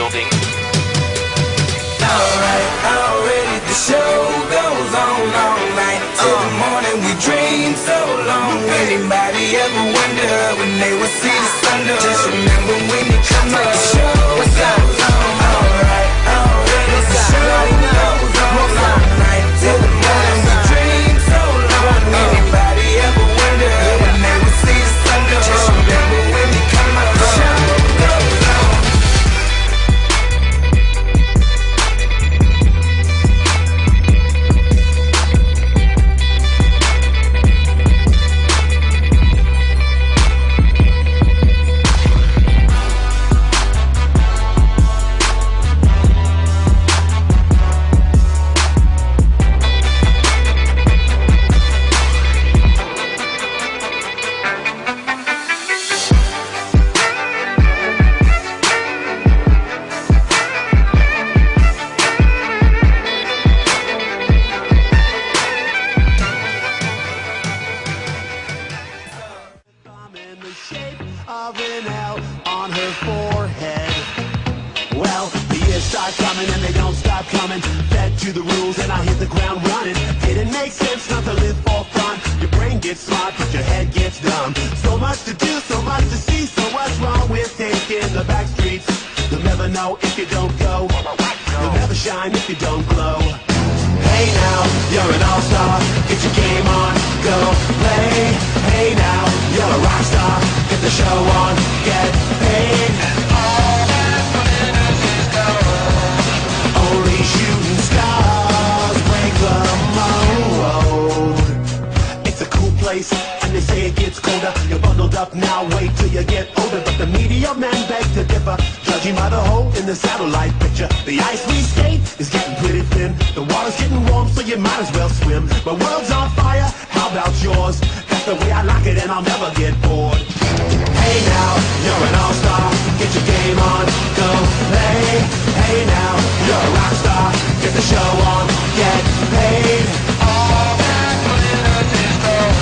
building. Alright, already the show goes on all night till the morning. We dream so long. Anybody ever wonder when they will see the sun? Just remember when you come up, the show goes on. Alright, already the show goes on all night till the morning. We dream so long. Anybody ever wonder when they will see the sun? Just remember when you come up, the show goes on. Of an L on her forehead. Well, the years start coming and they don't stop coming. Fed to the rules and I hit the ground running. Didn't make sense not to live for fun. Your brain gets smart but your head gets dumb. So much to do, so much to see. So what's wrong with taking the back streets? You'll never know if you don't go. You'll never shine if you don't glow. Hey now, you're an all-star. Get your game on, go play. Hey now, you're a rock star. Get the show on, get paid. All that glitters is gold. Only shooting stars break the mold. It's a cool place, and they say it gets colder. You're bundled up now, wait till you get older. But the media men beg to differ, judging by the hole in the satellite picture. The ice we skate is getting pretty thin. The water's getting warm, so you might as well swim. My world's on fire, how about yours? That's the way I like it and I'll never get bored. Hey now, you're an all-star. Get your game on, go play. Hey now, you're a rock star. Get the show on, get paid. All that glitters is gold.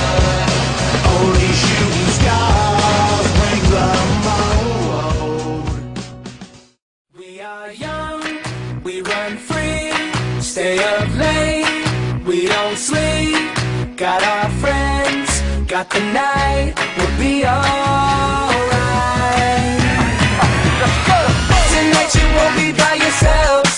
Only shooting stars break the mold. We are young, we run free, stay up late, we don't sleep. Got our friends, got the night, we'll be alright. Tonight you won't be by yourself.